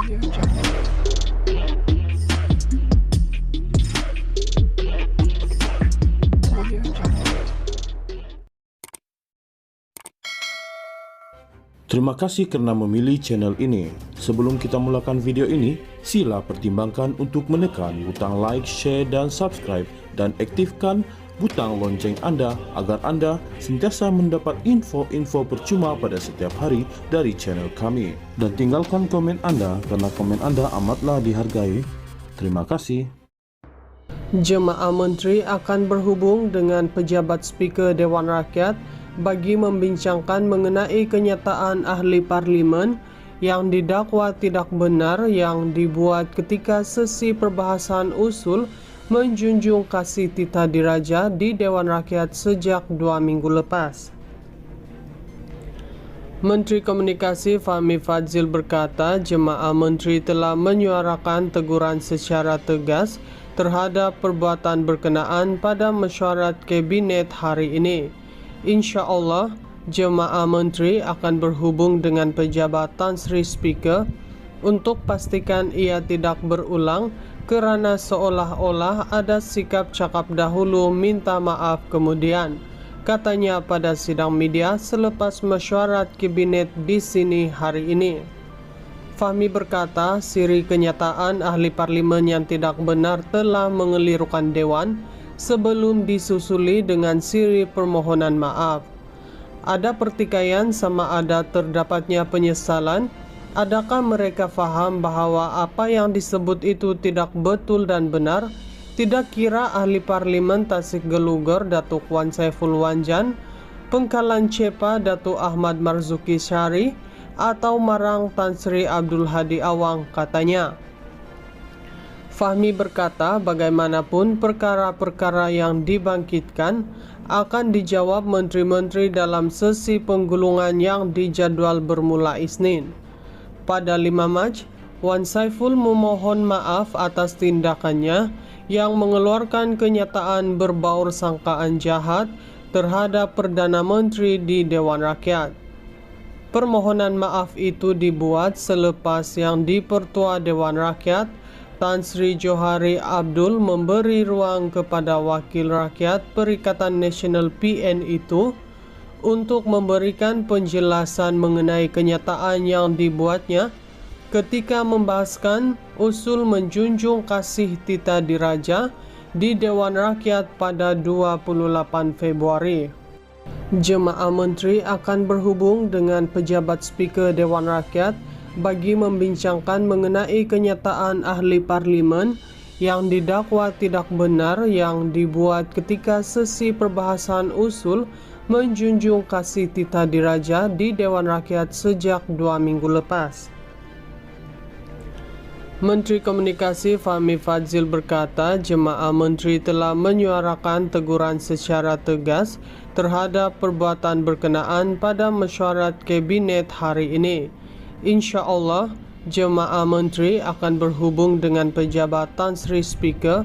Terima kasih karena memilih channel ini. Sebelum kita mulakan video ini, sila pertimbangkan untuk menekan butang like, share, dan subscribe, dan aktifkan butang lonceng Anda agar Anda sentiasa mendapat info-info percuma pada setiap hari dari channel kami. Dan tinggalkan komen Anda karena komen Anda amatlah dihargai. Terima kasih. Jemaah Menteri akan berhubung dengan pejabat Speaker Dewan Rakyat bagi membincangkan mengenai kenyataan ahli parlimen yang didakwa tidak benar yang dibuat ketika sesi perbahasan usul menjunjung kasih Tita Diraja di Dewan Rakyat sejak 2 minggu lepas. Menteri Komunikasi Fahmi Fadzil berkata jemaah menteri telah menyuarakan teguran secara tegas terhadap perbuatan berkenaan pada mesyuarat kabinet hari ini. Insya Allah, jemaah menteri akan berhubung dengan pejabat Tan Sri Speaker untuk pastikan ia tidak berulang kerana seolah-olah ada sikap cakap dahulu minta maaf kemudian, katanya pada sidang media selepas mesyuarat kabinet di sini hari ini. Fahmi berkata siri kenyataan ahli parlimen yang tidak benar telah mengelirukan Dewan sebelum disusuli dengan siri permohonan maaf. Ada pertikaian sama ada terdapatnya penyesalan. Adakah mereka faham bahawa apa yang disebut itu tidak betul dan benar? Tidak kira ahli parlimen Tasik Gelugur Datuk Wan Saiful Wanjan, Pengkalan Cepa Datuk Ahmad Marzuki Syari atau marang Tan Sri Abdul Hadi Awang, katanya. Fahmi berkata bagaimanapun perkara-perkara yang dibangkitkan akan dijawab menteri-menteri dalam sesi penggulungan yang dijadual bermula Isnin. Pada 5 Mac, Wan Saiful memohon maaf atas tindakannya yang mengeluarkan kenyataan berbaur sangkaan jahat terhadap Perdana Menteri di Dewan Rakyat. Permohonan maaf itu dibuat selepas yang di-Pertua Dewan Rakyat Tan Sri Johari Abdul memberi ruang kepada Wakil Rakyat Perikatan Nasional PN itu untuk memberikan penjelasan mengenai kenyataan yang dibuatnya ketika membahaskan usul menjunjung kasih Tita Diraja di Dewan Rakyat pada 28 Februari. Jemaah Menteri akan berhubung dengan pejabat Speaker Dewan Rakyat bagi membincangkan mengenai kenyataan ahli parlimen yang didakwa tidak benar yang dibuat ketika sesi perbahasan usul menjunjung kasih Tita Diraja di Dewan Rakyat sejak 2 minggu lepas. Menteri Komunikasi Fahmi Fadzil berkata jemaah menteri telah menyuarakan teguran secara tegas terhadap perbuatan berkenaan pada mesyuarat kabinet hari ini. Insya Allah, jemaah menteri akan berhubung dengan pejabat Tan Sri Speaker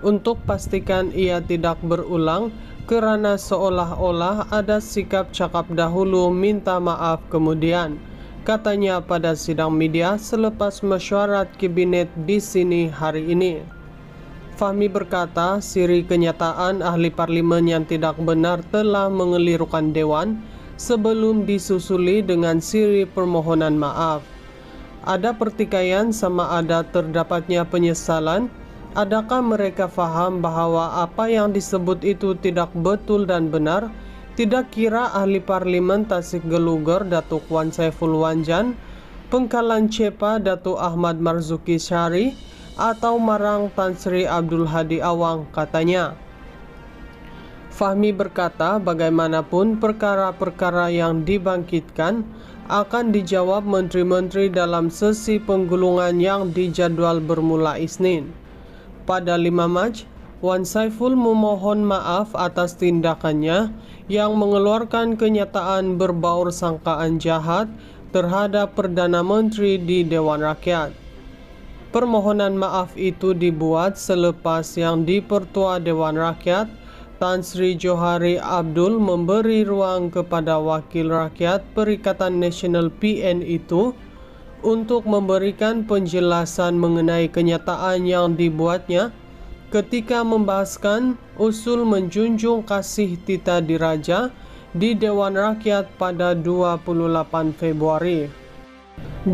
untuk pastikan ia tidak berulang kerana seolah-olah ada sikap cakap dahulu minta maaf kemudian, katanya pada sidang media selepas mesyuarat kabinet di sini hari ini. Fahmi berkata siri kenyataan ahli parlimen yang tidak benar telah mengelirukan Dewan sebelum disusuli dengan siri permohonan maaf. Ada pertikaian sama ada terdapatnya penyesalan. Adakah mereka faham bahawa apa yang disebut itu tidak betul dan benar? Tidak kira ahli parlimen Tasik Gelugur Datuk Wan Saiful Wanjan, Pengkalan Cepa Datuk Ahmad Marzuki Syari atau marang Tan Sri Abdul Hadi Awang, katanya. Fahmi berkata bagaimanapun perkara-perkara yang dibangkitkan akan dijawab menteri-menteri dalam sesi penggulungan yang dijadual bermula Isnin. Pada 5 Mac, Wan Saiful memohon maaf atas tindakannya yang mengeluarkan kenyataan berbaur sangkaan jahat terhadap Perdana Menteri di Dewan Rakyat. Permohonan maaf itu dibuat selepas yang di-Pertua Dewan Rakyat Tan Sri Johari Abdul memberi ruang kepada Wakil Rakyat Perikatan Nasional PN itu untuk memberikan penjelasan mengenai kenyataan yang dibuatnya ketika membahaskan usul menjunjung kasih Tita Diraja di Dewan Rakyat pada 28 Februari.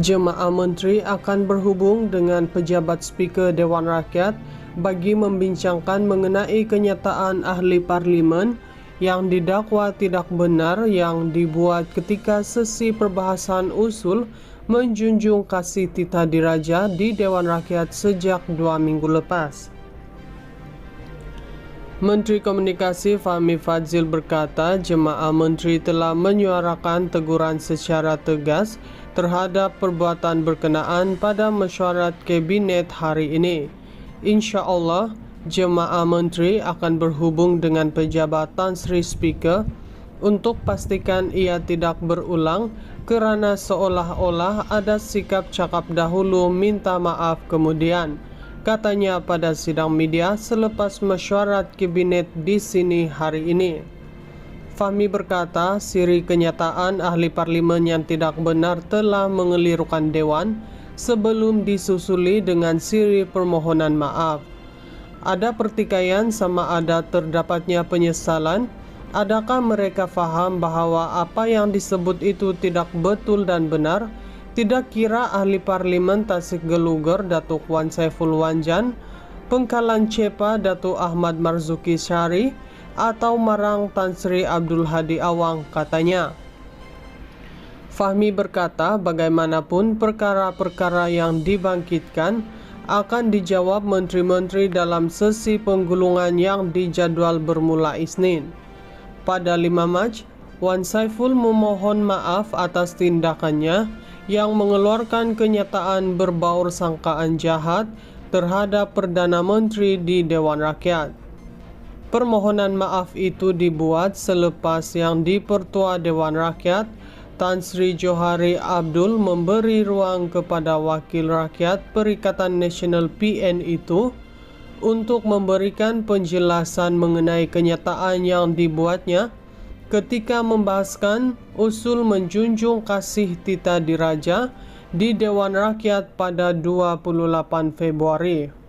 Jemaah menteri akan berhubung dengan pejabat Speaker Dewan Rakyat bagi membincangkan mengenai kenyataan ahli parlimen yang didakwa tidak benar yang dibuat ketika sesi perbahasan usul menjunjung kasih Tita Diraja di Dewan Rakyat sejak 2 minggu lepas. Menteri Komunikasi Fahmi Fadzil berkata jemaah menteri telah menyuarakan teguran secara tegas terhadap perbuatan berkenaan pada mesyuarat kabinet hari ini. Insya Allah, jemaah menteri akan berhubung dengan pejabat Tan Sri Speaker untuk pastikan ia tidak berulang kerana seolah-olah ada sikap cakap dahulu minta maaf kemudian, katanya pada sidang media selepas mesyuarat kabinet di sini hari ini. Fahmi berkata siri kenyataan ahli parlimen yang tidak benar telah mengelirukan Dewan sebelum disusuli dengan siri permohonan maaf. Ada pertikaian sama ada terdapatnya penyesalan. Adakah mereka faham bahawa apa yang disebut itu tidak betul dan benar? Tidak kira ahli parlimen Tasik Geluger Datuk Wan Saiful Wanjan, Pengkalan Cepa Datuk Ahmad Marzuki Syari atau marang Tan Sri Abdul Hadi Awang, katanya. Fahmi berkata bagaimanapun perkara-perkara yang dibangkitkan akan dijawab menteri-menteri dalam sesi penggulungan yang dijadual bermula Isnin. Pada 5 Mac, Wan Saiful memohon maaf atas tindakannya yang mengeluarkan kenyataan berbaur sangkaan jahat terhadap Perdana Menteri di Dewan Rakyat. Permohonan maaf itu dibuat selepas yang di-Pertua Dewan Rakyat, Tan Sri Johari Abdul memberi ruang kepada Wakil Rakyat Perikatan Nasional PN itu untuk memberikan penjelasan mengenai kenyataan yang dibuatnya ketika membahaskan usul menjunjung kasih Tita Diraja di Dewan Rakyat pada 28 Februari.